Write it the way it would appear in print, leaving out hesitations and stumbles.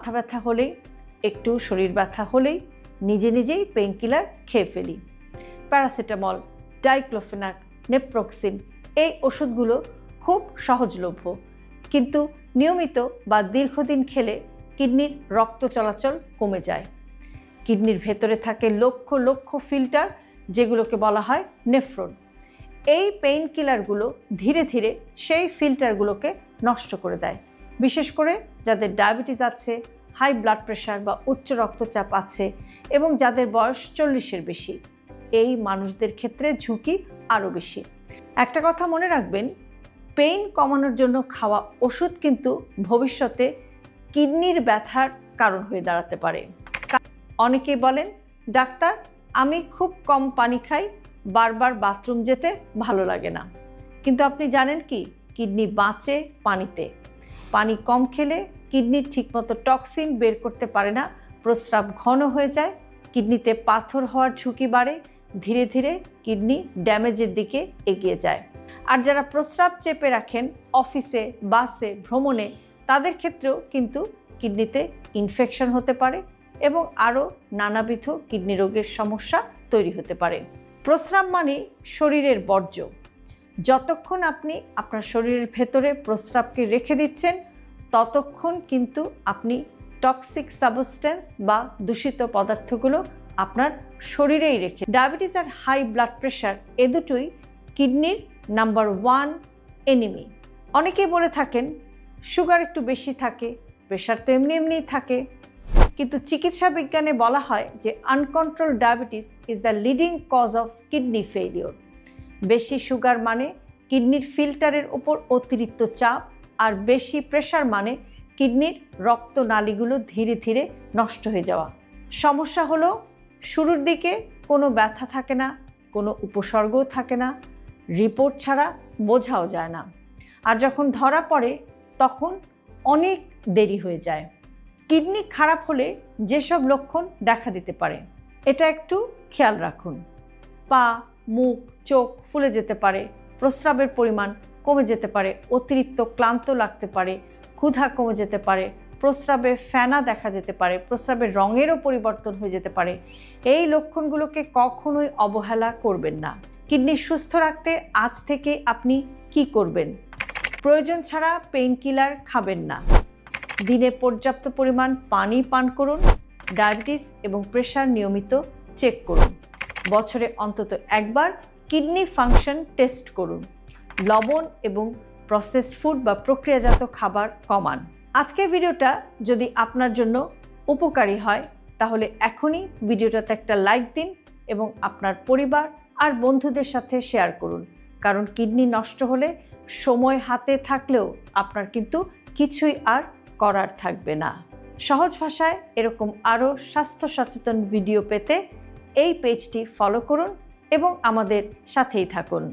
মাথা ব্যথা হলেই, একটু শরীর ব্যথা হলেই নিজেই পেইন কিলার খেয়ে ফেলি। প্যারাসিটামল, ডাইক্লোফেনাক, নেপ্রোক্সিন এই ওষুধগুলো খুব সহজলভ্য, কিন্তু নিয়মিত বা দীর্ঘদিন খেলে কিডনির রক্ত চলাচল কমে যায়। কিডনির ভেতরে থাকে লক্ষ লক্ষ ফিল্টার, যেগুলোকে বলা হয় নেফ্রন। এই পেইন কিলারগুলো ধীরে ধীরে সেই ফিল্টারগুলোকে নষ্ট করে দেয়। বিশেষ করে যাদের ডায়াবেটিস আছে, হাই ব্লাড প্রেশার বা উচ্চ রক্তচাপ আছে এবং যাদের বয়স 40-এর বেশি, এই মানুষদের ক্ষেত্রে ঝুঁকি আরও বেশি। একটা কথা মনে রাখবেন, পেইন কমানোর জন্য খাওয়া ওষুধ কিন্তু ভবিষ্যতে কিডনির ব্যথার কারণ হয়ে দাঁড়াতে পারে। অনেকেই বলেন, ডাক্তার আমি খুব কম পানি খাই, বারবার বাথরুম যেতে ভালো লাগে না। কিন্তু আপনি জানেন কি, কিডনি বাঁচে পানিতে। পানি কম খেলে কিডনি ঠিকমতো টক্সিন বের করতে পারে না, প্রস্রাব ঘন হয়ে যায়, কিডনিতে পাথর হওয়ার ঝুঁকি বাড়ে, ধীরে ধীরে কিডনি ড্যামেজের দিকে এগিয়ে যায়। আর যারা প্রস্রাব চেপে রাখেন অফিসে, বাসে, ভ্রমণে, তাদের ক্ষেত্রেও কিন্তু কিডনিতে ইনফেকশন হতে পারে এবং আরও নানাবিধ কিডনি রোগের সমস্যা তৈরি হতে পারে। প্রস্রাব মানে শরীরের বর্জ্য। যতক্ষণ আপনি আপনার শরীরের ভেতরে প্রস্রাবকে রেখে দিচ্ছেন, ততক্ষণ কিন্তু আপনি টক্সিক সাবস্টেন্স বা দূষিত পদার্থগুলো আপনার শরীরেই রেখে। ডায়াবেটিস আর হাই ব্লাড প্রেশার এ দুটোই কিডনির নাম্বার 1 এনিমি। অনেকেই বলে থাকেন সুগার একটু বেশি থাকে, প্রেশার তো এমনিই থাকে, কিন্তু চিকিৎসা বিজ্ঞানে বলা হয় যে uncontrolled diabetes is the leading cause of kidney failure. বেশি সুগার মানে কিডনির ফিল্টারের উপর অতিরিক্ত চাপ, আর বেশি প্রেশার মানে কিডনির রক্তনালীগুলো ধীরে ধীরে নষ্ট হয়ে যাওয়া। সমস্যা হলো শুরুর দিকে কোনো ব্যথা থাকে না, কোনো উপসর্গও থাকে না, রিপোর্ট ছাড়া বোঝাও যায় না। আর যখন ধরা পড়ে তখন অনেক দেরি হয়ে যায়। কিডনি খারাপ হলে যেসব লক্ষণ দেখা দিতে পারে, এটা একটু খেয়াল রাখুন। পা, মুখ, চোখ ফুলে যেতে পারে, প্রস্রাবের পরিমাণ কমে যেতে পারে, অতিরিক্ত ক্লান্ত লাগতে পারে, ক্ষুধা কমে যেতে পারে, প্রস্রাবে ফেনা দেখা যেতে পারে, প্রস্রাবের রঙেরও পরিবর্তন হয়ে যেতে পারে। এই লক্ষণগুলোকে কখনোই অবহেলা করবেন না। কিডনি সুস্থ রাখতে আজ থেকে আপনি কি করবেন? প্রয়োজন ছাড়া পেইন কিলার খাবেন না, দিনে পর্যাপ্ত পরিমাণ পানি পান করুন, ডায়াবেটিস এবং প্রেশার নিয়মিত চেক করুন, বছরে অন্তত একবার কিডনি ফাংশন টেস্ট করুন, লবণ এবং প্রসেসড ফুড বা প্রক্রিয়াজাত খাবার কমান। আজকের ভিডিওটা যদি আপনার জন্য উপকারী হয়, তাহলে এখনই ভিডিওটাতে একটা লাইক দিন এবং আপনার পরিবার আর বন্ধুদের সাথে শেয়ার করুন। কারণ কিডনি নষ্ট হলে সময় হাতে থাকলেও আপনার কিন্তু কিছুই আর করার থাকবে না। সহজ ভাষায় এরকম আরও স্বাস্থ্য সচেতন ভিডিও পেতে এই পেজটি ফলো করুন এবং আমাদের সাথেই থাকুন।